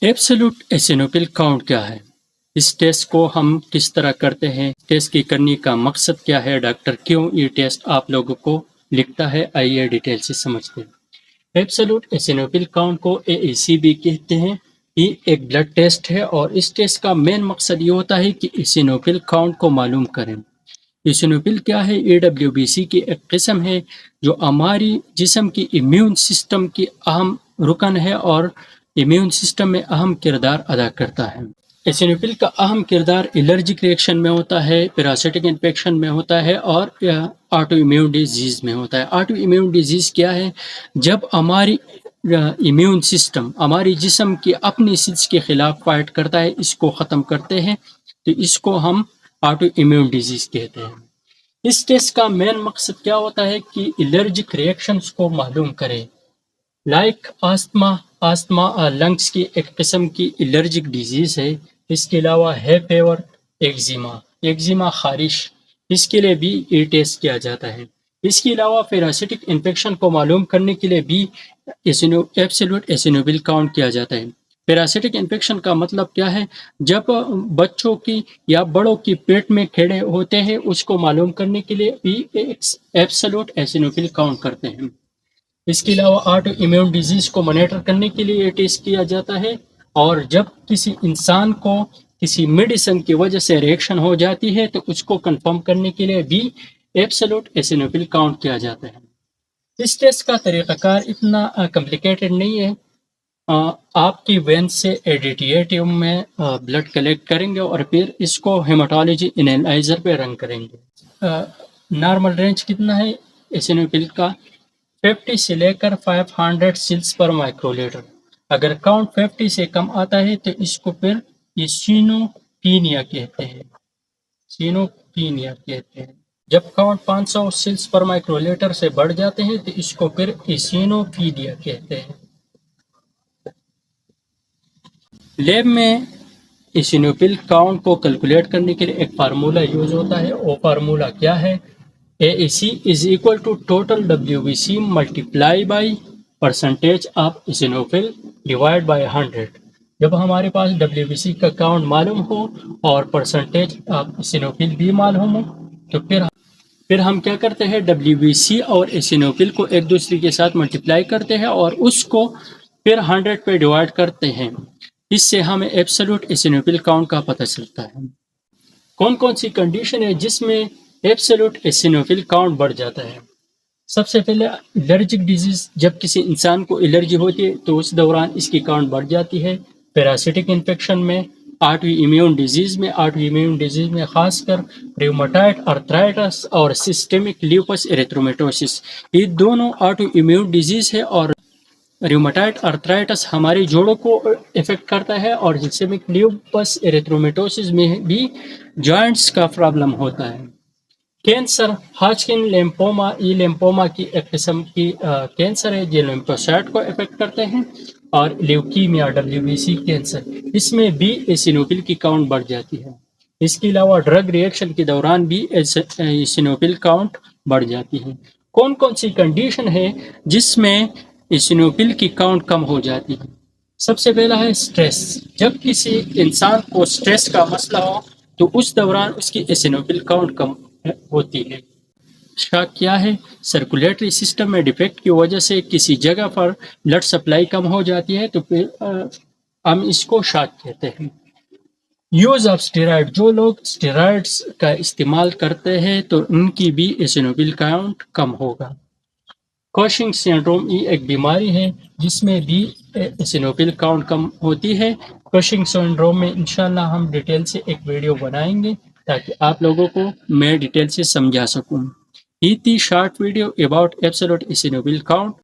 Absolute eosinophil count کیا ہے؟ اس test کو ہم کس طرح کرتے ہیں؟ ٹیسٹ کی کرنے کا مقصد کیا ہے؟ ڈاکٹر کیوں یہ ٹیسٹ آپ لوگوں کو لکھتا ہے؟ آئیے ڈیٹیل سے سمجھتے ہیں۔ ایبسولوٹ ایسینوفل کاؤنٹ کو AEC بھی کہتے ہیں۔ یہ ایک بلڈ ٹیسٹ ہے اور اس ٹیسٹ کا مین مقصد یہ ہوتا ہے کہ ایسینوفل کاؤنٹ کو معلوم کریں۔ ایسینوفل کیا ہے؟ AWBC کی ایک قسم ہے جو ہماری جسم کی امیون سسٹم کی اہم رکن ہے اور امیون سسٹم میں اہم کردار ادا کرتا ہے۔ ایسینوفل کا اہم کردار الرجک ریئیکشن میں ہوتا ہے، پیراسائٹک انفیکشن میں ہوتا ہے اور آٹو امیون ڈیزیز میں ہوتا ہے۔ آٹو امیون ڈیزیز کیا ہے؟ جب ہماری امیون سسٹم ہماری جسم کی اپنی سیلز کے خلاف فائٹ کرتا ہے، اس کو ختم کرتے ہیں، تو اس کو ہم آٹو امیون ڈیزیز کہتے ہیں۔ اس ٹیسٹ کا مین مقصد کیا ہوتا ہے کہ الرجک ریئیکشنز کو معلوم کرے۔ لائک آستما لنگس کی ایک قسم کی الرجک ڈیزیز ہے۔ اس کے علاوہ ہے فیور، ایگزیما خارش، اس کے لیے بھی یہ ٹیسٹ کیا جاتا ہے۔ اس کے علاوہ پیراسائٹک انفیکشن کو معلوم کرنے کے لیے بھی ایبسولوٹ ایسینوفل کاؤنٹ کیا جاتا ہے۔ پیراسائٹک انفیکشن کا مطلب کیا ہے؟ جب بچوں کی یا بڑوں کی پیٹ میں کیڑے ہوتے ہیں، اس کو معلوم کرنے کے لیے بھی ایبسولوٹ ایسینوفل کاؤنٹ کرتے ہیں۔ اس کے علاوہ آٹو امیون ڈیزیز کو مانیٹر کرنے کے لیے یہ ٹیسٹ کیا جاتا ہے، اور جب کسی انسان کو کسی میڈیسن کی وجہ سے ریئیکشن ہو جاتی ہے تو اس کو کنفرم کرنے کے لیے بھی ایبسولوٹ ایسینوفل کاؤنٹ کیا جاتا ہے۔ اس ٹیسٹ کا طریقہ کار اتنا کمپلیکیٹڈ نہیں ہے۔ آپ کی وین سے ایڈیٹیٹیو میں بلڈ کلیکٹ کریں گے اور پھر اس کو ہیماٹولوجی انالائزر پہ رن کریں گے۔ نارمل رینج کتنا ہے ایسینوفل کا؟ 50 سے لے کر 500 سیلز پر مائکرو لیٹر۔ اگر کاؤنٹ 50 سے کم آتا ہے تو اس کو پھر سینوپینیا کہتے ہیں۔ جب کاؤنٹ 500 سیلز پر مائکرو لیٹر سے بڑھ جاتے ہیں تو اس کو پھر ایسینوفیلیا کہتے ہیں۔ لیب میں ایسینوفل کاؤنٹ کو کیلکولیٹ کرنے کے لیے ایک فارمولا یوز ہوتا ہے۔ وہ فارمولا کیا ہے؟ AEC is equal to total WBC multiply by percentage of eosinophil divide by 100۔ جب ہمارے پاس WBC کا کاؤنٹ معلوم ہو اور پرسنٹیج آف eosinophil بھی معلوم ہو تو پھر ہم کیا کرتے ہیں؟ WBC اور eosinophil کو ایک دوسرے کے ساتھ ملٹیپلائی کرتے ہیں اور اس کو پھر 100 پہ ڈیوائڈ کرتے ہیں۔ اس سے ہمیں ایبسولوٹ eosinophil کاؤنٹ کا پتہ چلتا ہے۔ کون کون سی کنڈیشن ہے جس میں ایبسولوٹ ایسینوفل کاؤنٹ بڑھ جاتا ہے؟ سب سے پہلے الرجک ڈیزیز، جب کسی انسان کو الرجی ہوتی ہے تو اس دوران اس کی کاؤنٹ بڑھ جاتی ہے۔ پیراسائٹک انفیکشن میں، آٹو امیون ڈیزیز میں خاص کر ریومیٹائڈ آرتھرائٹس اور سسٹمک لیوپس ایریتھرومیٹوسس، یہ دونوں آٹو امیون ڈیزیز ہے، اور ریومیٹائڈ آرتھرائٹس ہمارے جوڑوں کو افیکٹ کرتا ہے اور سسٹمک لیوپس ایریتھرومیٹوسس میں بھی جوائنٹس کا پرابلم ہوتا ہے۔ کینسر، ہاجکن لیمفوما، یہ لیمفوما کی ایک قسم کی کینسر ہے جو لیمفوسائٹ کو افیکٹ کرتے ہیں، اور لیوکیمیا WBC کینسر، اس میں بھی ایسینوفل کی کاؤنٹ بڑھ جاتی ہے۔ اس کے علاوہ ڈرگ ریئیکشن کے دوران بھی ایسینوفل کاؤنٹ بڑھ جاتی ہے۔ کون کون سی کنڈیشن ہے جس میں ایسینوفل کی کاؤنٹ کم ہو جاتی ہے؟ سب سے پہلا ہے سٹریس۔ جب کسی انسان کو سٹریس کا مسئلہ ہو تو اس دوران اس کی ایسینوفل کاؤنٹ کم ہوتی ہے۔ شاک کیا ہے؟ سرکولیٹری سسٹم میں ڈیفیکٹ کی وجہ سے کسی جگہ پر بلڈ سپلائی کم ہو جاتی ہے تو پھر ہم اس کو شاک کہتے ہیں۔ یوز آف اسٹیرائڈ، جو لوگ اسٹیرائڈس کا استعمال کرتے ہیں تو ان کی بھی ایسینوفل کاؤنٹ کم ہوگا۔ کوشنگ سنڈروم، یہ ایک بیماری ہے جس میں بھی ایسینوفل کاؤنٹ کم ہوتی ہے۔ کوشنگ سنڈروم میں انشاءاللہ ہم ڈیٹیل سے ایک ویڈیو بنائیں گے تاکہ آپ لوگوں کو میں ڈیٹیل سے سمجھا سکوں۔ یہ تھی short video about absolute eosinophil count.